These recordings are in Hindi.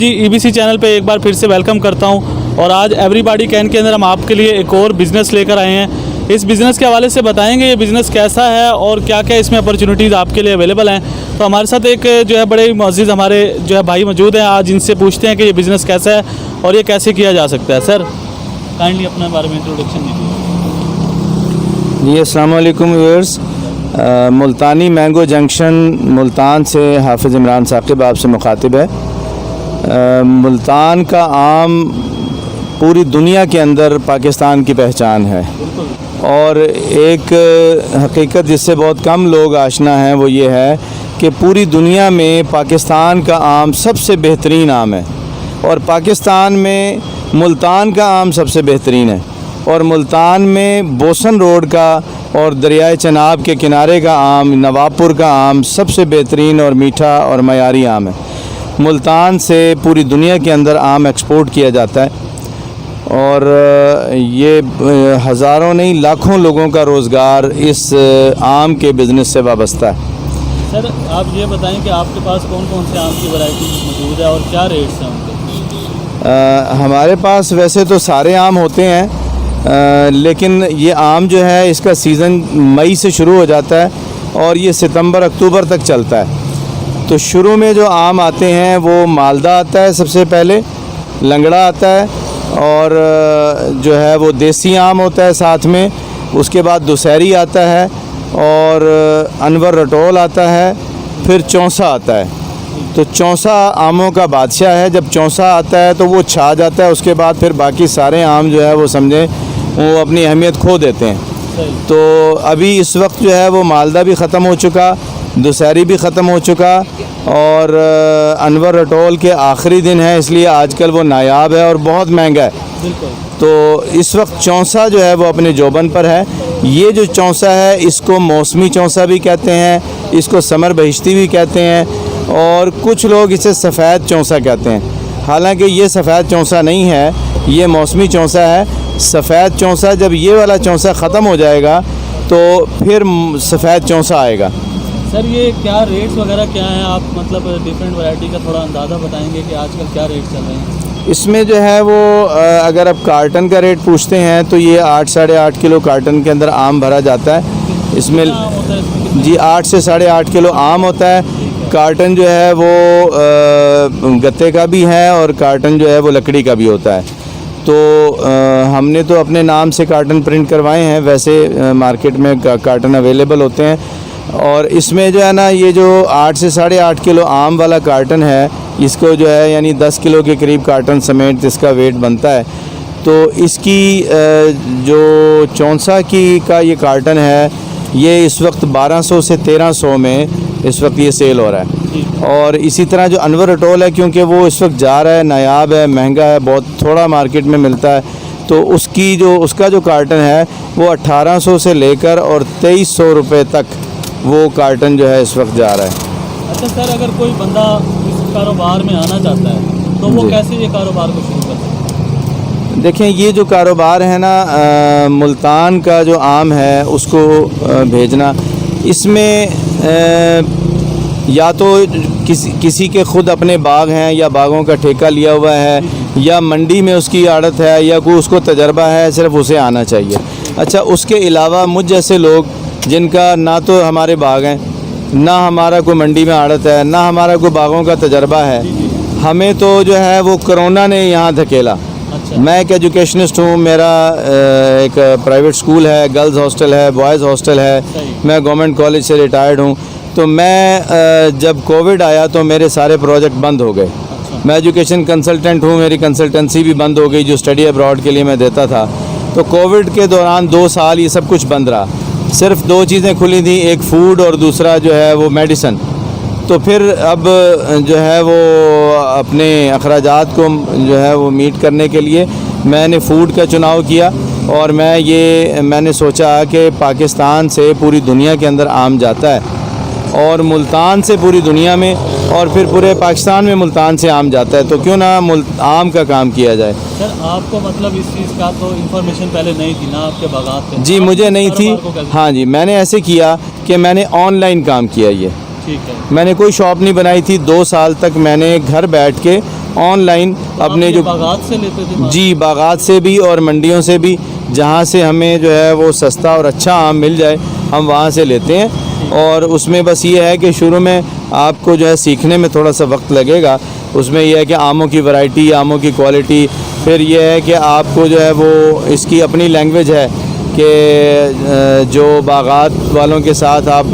जी ईबीसी चैनल पे एक बार फिर से वेलकम करता हूं और आज एवरीबॉडी कैन के अंदर हम आपके लिए एक और बिज़नेस लेकर आए हैं। इस बिज़नेस के हवाले से बताएंगे ये बिज़नेस कैसा है और क्या क्या इसमें अपॉर्चुनिटीज़ आपके लिए अवेलेबल हैं। तो हमारे साथ एक जो है बड़े मुअज़्ज़िज़ हमारे जो है भाई मौजूद हैं। आज इनसे पूछते हैं कि ये बिज़नेस कैसा है और ये कैसे किया जा सकता है। सर काइंडली अपने बारे में इंट्रोडक्शन दीजिए। जी अस्सलाम वालेकुम व्यूअर्स। मुल्तानी मैंगो जंक्शन मुल्तान से हाफिज़ इमरान साकिब आपसे मुखातिब है। मुल्तान का आम पूरी दुनिया के अंदर पाकिस्तान की पहचान है और एक हकीकत जिससे बहुत कम लोग आशना हैं वो ये है कि पूरी दुनिया में पाकिस्तान का आम सबसे बेहतरीन आम है और पाकिस्तान में मुल्तान का आम सबसे बेहतरीन है और मुल्तान में बोसन रोड का और दरियाए चनाब के किनारे का आम नवाबपुर का आम सबसे बेहतरीन और मीठा और मयारी आम है। मुल्तान से पूरी दुनिया के अंदर आम एक्सपोर्ट किया जाता है और ये हज़ारों नहीं लाखों लोगों का रोज़गार इस आम के बिज़नेस से वाबस्ता है। सर आप ये बताएं कि आपके पास कौन कौन से आम की वैरायटी मौजूद है और क्या रेट्स हैं उनके? हमारे पास वैसे तो सारे आम होते हैं लेकिन ये आम जो है इसका सीज़न मई से शुरू हो जाता है और ये सितंबर अक्टूबर तक चलता है। तो शुरू में जो आम आते हैं वो मालदा आता है, सबसे पहले लंगड़ा आता है और जो है वो देसी आम होता है साथ में। उसके बाद दुशहरी आता है और अनवर रटोल आता है, फिर चौंसा आता है। तो चौंसा आमों का बादशाह है। जब चौंसा आता है तो वो छा जाता है, उसके बाद फिर बाकी सारे आम जो है वो समझें वो अपनी अहमियत खो देते हैं। तो अभी इस वक्त जो है वो मालदा भी ख़त्म हो चुका, दुशहरी भी ख़त्म हो चुका और अनवर रटोल के आखिरी दिन है, इसलिए आजकल वो नायाब है और बहुत महंगा है। तो इस वक्त चौंसा जो है वो अपने जोबन पर है। ये जो चौंसा है इसको मौसमी चौंसा भी कहते हैं, इसको समर बहिश्ती भी कहते हैं और कुछ लोग इसे सफ़ेद चौंसा कहते हैं। हालांकि ये सफ़ेद चौंसा नहीं है, ये मौसमी चौंसा है। सफ़ेद चौंसा जब ये वाला चौंसा ख़त्म हो जाएगा तो फिर सफ़ेद चौंसा आएगा। सर ये क्या रेट्स वगैरह क्या हैं? आप मतलब डिफरेंट वैरायटी का थोड़ा अंदाज़ा बताएंगे कि आजकल क्या रेट चल रहे हैं? इसमें जो है वो अगर आप कार्टन का रेट पूछते हैं तो ये 8 साढ़े 8 किलो कार्टन के अंदर आम भरा जाता है। इसमें जी 8 से साढ़े 8 किलो आम होता है। कार्टन जो है वो गत्ते का भी है और कार्टन जो है वो लकड़ी का भी होता है। तो हमने तो अपने नाम से कार्टन प्रिंट करवाए हैं, वैसे मार्केट में कार्टन अवेलेबल होते हैं। और इसमें जो है ना ये जो 8 से साढ़े 8 किलो आम वाला कार्टन है इसको जो है यानी 10 किलो के करीब कार्टन समेत इसका वेट बनता है। तो इसकी जो चौंसा की का ये कार्टन है ये इस वक्त 1200 से 1300 में इस वक्त ये सेल हो रहा है। और इसी तरह जो अनवर रटोल है क्योंकि वो इस वक्त जा रहा है, नायाब है, महंगा है, बहुत थोड़ा मार्केट में मिलता है, तो उसका जो कार्टन है वो 1800 से लेकर और 2300 रुपये तक वो कार्टन जो है इस वक्त जा रहा है। अच्छा सर अगर कोई बंदा इस कारोबार में आना चाहता है तो वो कैसे ये कारोबार को शुरू कर सकता है? देखें ये जो कारोबार है ना मुल्तान का जो आम है उसको भेजना, इसमें या तो किसी के ख़ुद अपने बाग हैं या बागों का ठेका लिया हुआ है या मंडी में उसकी आड़त है या कोई उसको तजर्बा है, सिर्फ उसे आना चाहिए। अच्छा उसके अलावा मुझ जैसे लोग जिनका ना तो हमारे बाग हैं, ना हमारा कोई मंडी में आड़त है, ना हमारा कोई बागों का तजर्बा है, हमें तो जो है वो कोरोना ने यहाँ धकेला। अच्छा। मैं एक एजुकेशनिस्ट हूँ, मेरा एक प्राइवेट स्कूल है, गर्ल्स हॉस्टल है, बॉयज़ हॉस्टल है, मैं गवर्नमेंट कॉलेज से रिटायर्ड हूँ। तो मैं जब कोविड आया तो मेरे सारे प्रोजेक्ट बंद हो गए। अच्छा। मैं एजुकेशन कंसल्टेंट हूँ, मेरी कंसल्टेंसी भी बंद हो गई जो स्टडी अब्रॉड के लिए मैं देता था। तो कोविड के दौरान 2 साल ये सब कुछ बंद रहा, सिर्फ 2 चीज़ें खुली थी, एक फ़ूड और दूसरा जो है वो मेडिसन। तो फिर अब जो है वो अपने अखराजात को जो है वो मीट करने के लिए मैंने फ़ूड का चुनाव किया और मैंने सोचा कि पाकिस्तान से पूरी दुनिया के अंदर आम जाता है और मुल्तान से पूरी दुनिया में और फिर पूरे पाकिस्तान में मुल्तान से आम जाता है, तो क्यों ना आम का काम किया जाए। सर आपको मतलब इस चीज़ का तो इन्फॉर्मेशन पहले नहीं थी ना आपके बागात पे? जी मुझे नहीं थी। हाँ जी मैंने ऐसे किया कि मैंने ऑनलाइन काम किया ये। ठीक है। मैंने कोई शॉप नहीं बनाई थी। 2 साल तक मैंने घर बैठ के ऑनलाइन अपने जो बागात से लेते थे? जी, बागात से भी और मंडियों से भी, जहाँ से हमें जो है वो सस्ता और अच्छा आम मिल जाए हम वहाँ से लेते हैं। और उसमें बस ये है कि शुरू में आपको जो है सीखने में थोड़ा सा वक्त लगेगा। उसमें यह है कि आमों की वैरायटी, आमों की क्वालिटी, फिर यह है कि आपको जो है वो इसकी अपनी लैंग्वेज है कि जो बागात वालों के साथ आप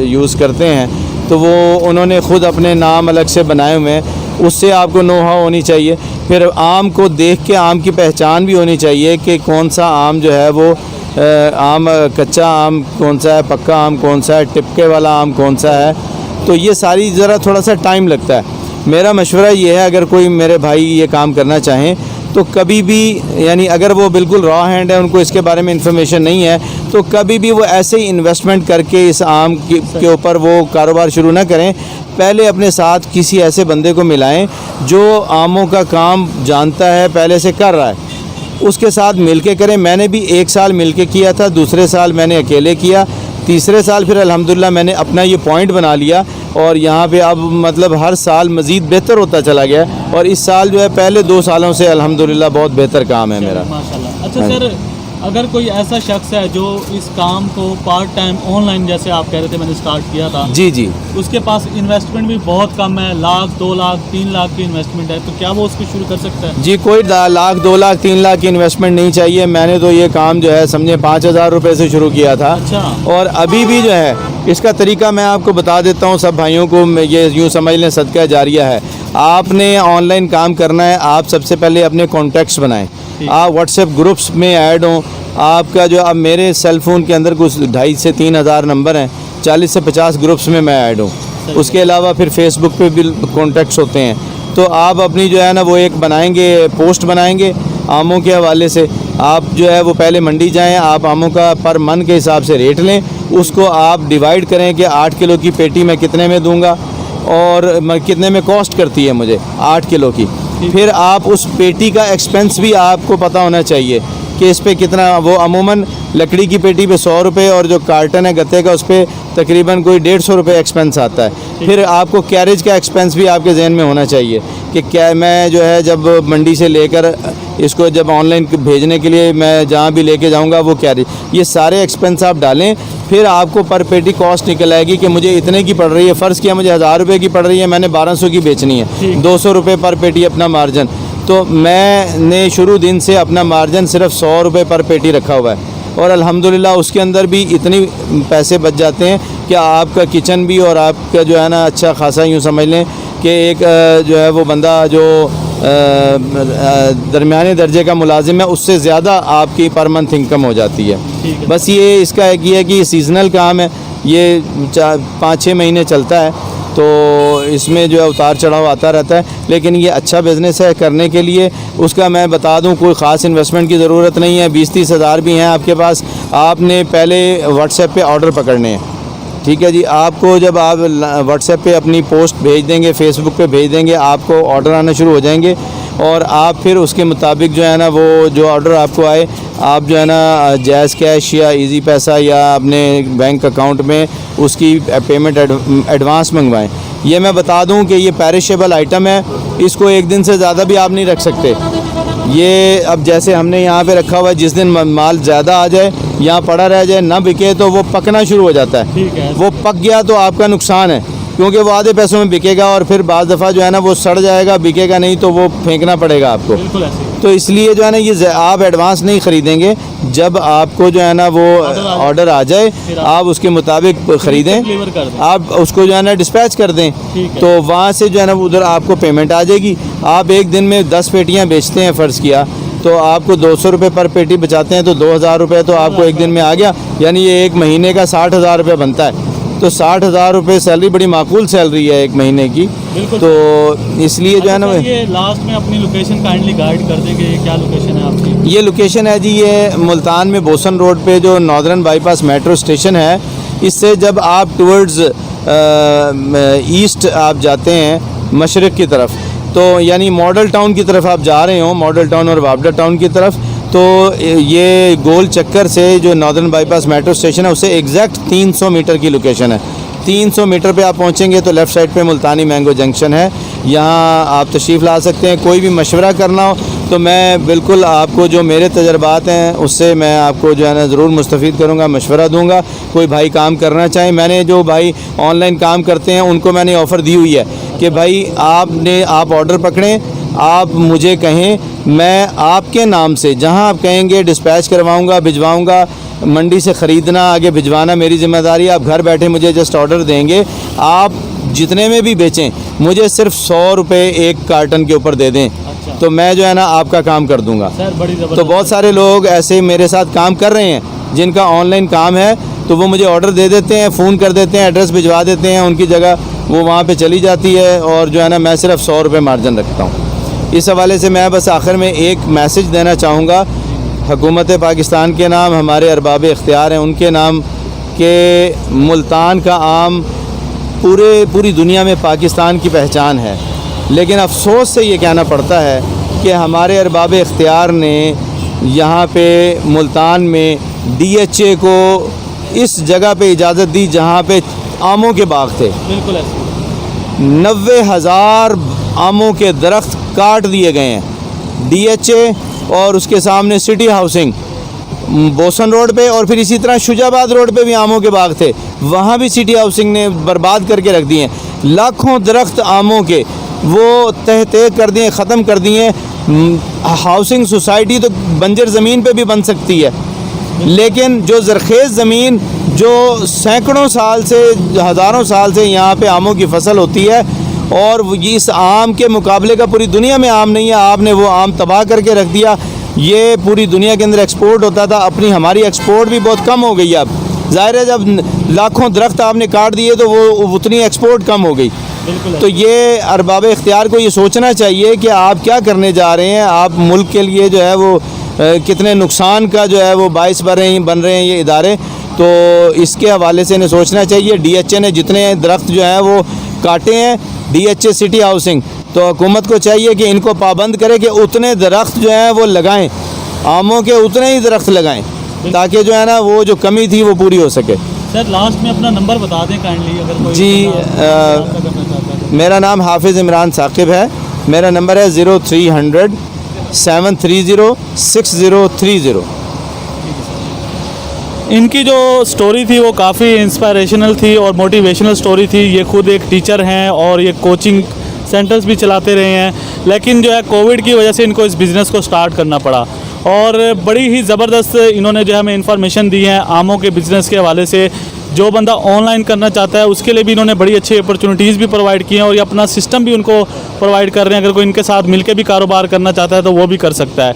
यूज़ करते हैं तो वो उन्होंने ख़ुद अपने नाम अलग से बनाए हुए हैं, उससे आपको नो हाउ होनी चाहिए। फिर आम को देख के आम की पहचान भी होनी चाहिए कि कौन सा आम जो है वो आम कच्चा आम कौन सा है, पक्का आम कौन सा है, टिपके वाला आम कौन सा है। तो ये सारी ज़रा थोड़ा सा टाइम लगता है। मेरा मशवरा ये है, अगर कोई मेरे भाई ये काम करना चाहें तो कभी भी, यानी अगर वो बिल्कुल रॉ हैंड है, उनको इसके बारे में इंफॉर्मेशन नहीं है, तो कभी भी वो ऐसे ही इन्वेस्टमेंट करके इस आम के ऊपर वो कारोबार शुरू ना करें। पहले अपने साथ किसी ऐसे बंदे को मिलाएं जो आमों का काम जानता है, पहले से कर रहा है, उसके साथ मिलके करें। मैंने भी 1 साल मिलके किया था, दूसरे साल मैंने अकेले किया, तीसरे साल फिर अल्हम्दुलिल्लाह मैंने अपना ये पॉइंट बना लिया और यहाँ पे अब मतलब हर साल मज़ीद बेहतर होता चला गया। और इस साल जो है पहले 2 सालों से अल्हम्दुलिल्लाह बहुत बेहतर काम है मेरा। माशाल्लाह। अच्छा सर, अगर कोई ऐसा शख्स है जो इस काम को पार्ट टाइम ऑनलाइन, जैसे आप कह रहे थे मैंने स्टार्ट किया था, जी जी, उसके पास इन्वेस्टमेंट भी बहुत कम है, 1 लाख 2 लाख 3 लाख की इन्वेस्टमेंट है, तो क्या वो उसको शुरू कर सकता है? जी, कोई 1 लाख 2 लाख 3 लाख की इन्वेस्टमेंट नहीं चाहिए। मैंने तो ये काम जो है समझे 5,000 रुपये से शुरू किया था। अच्छा। और अभी भी जो है इसका तरीका मैं आपको बता देता हूँ सब भाइयों को, ये यूँ समझ लें सदका जारिया है। आपने ऑनलाइन काम करना है, आप सबसे पहले अपने कॉन्टैक्ट्स बनाएं, आप व्हाट्सएप ग्रुप्स में ऐड हों। आपका जो अब मेरे सेल फ़ोन के अंदर कुछ 2,500 से 3,000 नंबर हैं, 40 से 50 ग्रुप्स में मैं ऐड हूँ। उसके अलावा फिर फेसबुक पे भी कॉन्टैक्ट्स होते हैं। तो आप अपनी जो है ना वो एक बनाएंगे, पोस्ट बनाएंगे आमों के हवाले से। आप जो है वो पहले मंडी जाएं, आप आमों का पर मन के हिसाब से रेट लें, उसको आप डिवाइड करें कि 8 किलो की पेटी मैं कितने में दूंगा और कितने में कॉस्ट करती है मुझे 8 किलो की। फिर आप उस पेटी का एक्सपेंस भी आपको पता होना चाहिए कि इस पे कितना, वो अमूमन लकड़ी की पेटी पे 100 रुपये और जो कार्टन है गत्ते का उस पर तकरीबन कोई 150 रुपये एक्सपेंस आता है। फिर आपको कैरेज का एक्सपेंस भी आपके जहन में होना चाहिए कि क्या मैं जो है जब मंडी से लेकर इसको जब ऑनलाइन भेजने के लिए मैं जहाँ भी लेके जाऊँगा वो कैरेज, ये सारे एक्सपेंस आप डालें। फिर आपको पर पेटी कॉस्ट निकल आएगी कि मुझे इतने की पड़ रही है। फ़र्ज़ किया मुझे 1000 रुपये की पड़ रही है, मैंने 1200 की बेचनी है, 200 रुपये पर पेटी अपना मार्जिन। तो मैंने शुरू दिन से अपना मार्जिन सिर्फ 100 रुपये पर पेटी रखा हुआ है और अल्हम्दुलिल्लाह उसके अंदर भी इतनी पैसे बच जाते हैं कि आपका किचन भी और आपका जो है ना अच्छा खासा यूँ समझ लें कि एक जो है वो बंदा जो दरमियाने दर्जे का मुलाजिम है उससे ज़्यादा आपकी पर मंथ इनकम हो जाती है। बस ये इसका एक ये है कि सीज़नल काम है, ये 5-6 महीने चलता है, तो इसमें जो है उतार चढ़ाव आता रहता है। लेकिन ये अच्छा बिज़नेस है करने के लिए। उसका मैं बता दूं कोई ख़ास इन्वेस्टमेंट की ज़रूरत नहीं है। 20-30 हज़ार भी हैं आपके पास, आपने पहले व्हाट्सएप पे ऑर्डर पकड़ने हैं, ठीक है जी। आपको जब आप व्हाट्सएप पे अपनी पोस्ट भेज देंगे, फेसबुक पे भेज देंगे, आपको ऑर्डर आना शुरू हो जाएंगे और आप फिर उसके मुताबिक जो है ना वो जो ऑर्डर आपको आए, आप जो है ना जैज़ कैश या इजी पैसा या अपने बैंक अकाउंट में उसकी पेमेंट एडवांस मंगवाएं। ये मैं बता दूं कि ये पेरिशेबल आइटम है, इसको 1 दिन से ज़्यादा भी आप नहीं रख सकते। ये अब जैसे हमने यहाँ पे रखा हुआ है, जिस दिन माल ज़्यादा आ जाए, यहाँ पड़ा रह जाए, ना बिके तो वो पकना शुरू हो जाता है। वो पक गया तो आपका नुकसान है, क्योंकि वो आधे पैसों में बिकेगा और फिर बाज़ दफ़ा जो है ना वो सड़ जाएगा, बिकेगा नहीं तो वो फेंकना पड़ेगा आपको। तो इसलिए जो है ना ये आप एडवांस नहीं ख़रीदेंगे, जब आपको जो है ना वो ऑर्डर आ जाए आप उसके मुताबिक ख़रीदें, आप उसको जो है ना डिस्पैच कर दें, तो वहाँ से जो है ना उधर आपको पेमेंट आ जाएगी। आप एक दिन में 10 पेटियाँ बेचते हैं फ़र्ज़ किया, तो आपको 200 रुपये पर पेटी बचाते हैं, तो 2000 रुपये तो आपको एक दिन में आ गया, यानी ये एक महीने का 60,000 रुपये बनता है। तो 60,000 रुपये सैलरी बड़ी माकूल सैलरी है एक महीने की। तो इसलिए जो है ना ये लास्ट में अपनी लोकेशन काइंडली गाइड कर देंगे, क्या लोकेशन है आपकी? ये लोकेशन है जी, ये मुल्तान में बोसन रोड पे जो नॉर्दर्न बाईपास मेट्रो स्टेशन है, इससे जब आप टूवर्ड्स ईस्ट आप जाते हैं मशरक़ की तरफ, तो यानी मॉडल टाउन की तरफ आप जा रहे हो, मॉडल टाउन और वाबडा टाउन की तरफ, तो ये गोल चक्कर से जो नॉर्दर्न बाईपास मेट्रो स्टेशन है उससे एग्जैक्ट 300 मीटर की लोकेशन है। 300 मीटर पे आप पहुंचेंगे तो लेफ़्ट साइड पे मुल्तानी मैंगो जंक्शन है। यहाँ आप तशरीफ़ ला सकते हैं। कोई भी मशवरा करना हो तो मैं बिल्कुल आपको जो मेरे तजर्बात हैं उससे मैं आपको जो है ना ज़रूर मुस्तफ़ीद करूँगा, मशवरा दूँगा। कोई भाई काम करना चाहें, मैंने जो भाई ऑनलाइन काम करते हैं उनको मैंने ऑफ़र दी हुई है कि भाई आप ऑर्डर पकड़ें, आप मुझे कहें, मैं आपके नाम से जहाँ आप कहेंगे डिस्पैच करवाऊँगा, भिजवाऊँगा। मंडी से ख़रीदना, आगे भिजवाना मेरी ज़िम्मेदारी है। आप घर बैठे मुझे जस्ट ऑर्डर देंगे, आप जितने में भी बेचें मुझे सिर्फ 100 रुपये एक कार्टन के ऊपर दे दें, तो मैं जो है ना आपका काम कर दूंगा। सर बड़ी तो बहुत सारे लोग ऐसे मेरे साथ काम कर रहे हैं जिनका ऑनलाइन काम है, तो वो मुझे ऑर्डर दे देते हैं, फ़ोन कर देते हैं, एड्रेस भिजवा देते हैं, उनकी जगह वो वहाँ पे चली जाती है और जो है ना मैं सिर्फ 100 रुपये मार्जिन रखता हूँ। इस हवाले से मैं बस आखिर में एक मैसेज देना चाहूँगा हुकूमत पाकिस्तान के नाम, हमारे अरबाब इख्तियार हैं उनके नाम, के मुल्तान का आम पूरी दुनिया में पाकिस्तान की पहचान है। लेकिन अफसोस से ये कहना पड़ता है कि हमारे अरबाब इख्तियार ने यहाँ पे मुल्तान में DHA को इस जगह पे इजाज़त दी जहाँ पे आमों के बाग थे। बिल्कुल ऐसे 90,000 आमों के दरख्त काट दिए गए हैं। DHA और उसके सामने सिटी हाउसिंग बोसन रोड पे और फिर इसी तरह शुजाबाद रोड पे भी आमों के बाग थे, वहाँ भी सिटी हाउसिंग ने बर्बाद करके रख दिए। लाखों दरख्त आमों के वो तह कर दिए, ख़त्म कर दिए। हाउसिंग सोसाइटी तो बंजर ज़मीन पे भी बन सकती है, लेकिन जो ज़रखेज़ ज़मीन जो सैकड़ों साल से, हज़ारों साल से यहाँ पे आमों की फसल होती है और इस आम के मुकाबले का पूरी दुनिया में आम नहीं है, आपने वो आम तबाह करके रख दिया। ये पूरी दुनिया के अंदर एक्सपोर्ट होता था, अपनी हमारी एक्सपोर्ट भी बहुत कम हो गई है। अब ज़ाहिर है जब लाखों दरख्त आपने काट दिए तो वो उतनी एक्सपोर्ट कम हो गई। तो ये अरबाब इख्तियार को ये सोचना चाहिए कि आप क्या करने जा रहे हैं। आप मुल्क के लिए जो है वो कितने नुकसान का जो है वो बाइस बन रहे हैं ये इदारे। तो इसके हवाले से इन्हें सोचना चाहिए। DHA ने जितने दरख्त जो है वो काटे हैं, DHA सिटी हाउसिंग, तो हुकूमत को चाहिए कि इनको पाबंद करे कि उतने दरख्त जो हैं वो लगाएं, आमों के उतने ही दरख्त लगाएं, ताकि जो है ना वो जो कमी थी वो पूरी हो सके। सर लास्ट में अपना नंबर बता दें काइंडली, अगर कोई जी मेरा नाम हाफिज़ इमरान साकिब है। मेरा नंबर है 0300 730 6030। इनकी जो स्टोरी थी वो काफ़ी इंस्पायरेशनल थी और मोटिवेशनल स्टोरी थी। ये खुद एक टीचर हैं और ये कोचिंग सेंटर्स भी चलाते रहे हैं, लेकिन जो है कोविड की वजह से इनको इस बिज़नेस को स्टार्ट करना पड़ा और बड़ी ही ज़बरदस्त इन्होंने जो हमें इन्फॉर्मेशन दी है आमों के बिज़नेस के हवाले से। जो बंदा ऑनलाइन करना चाहता है उसके लिए भी इन्होंने बड़ी अच्छी अपॉर्चुनिटीज़ भी प्रोवाइड की हैं और ये अपना सिस्टम भी उनको प्रोवाइड कर रहे हैं। अगर कोई इनके साथ मिलकर भी कारोबार करना चाहता है तो वो भी कर सकता है।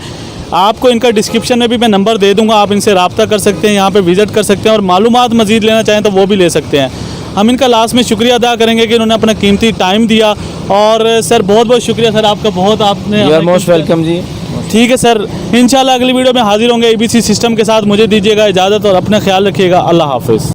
आपको इनका डिस्क्रिप्शन में भी मैं नंबर दे दूंगा, आप इनसे रब्ता कर सकते हैं, यहाँ पे विज़िट कर सकते हैं और मालूमात मज़ीद लेना चाहें तो वो भी ले सकते हैं। हम इनका लास्ट में शुक्रिया अदा करेंगे कि इन्होंने अपना कीमती टाइम दिया। और सर बहुत बहुत शुक्रिया सर आपका, बहुत आपने यू आर मोस्ट वेलकम जी। ठीक है सर, इंशाल्लाह अगली वीडियो में हाजिर होंगे ABC सिस्टम के साथ। मुझे दीजिएगा इजाज़त और अपना ख्याल रखिएगा। अल्लाह हाफ़िज़।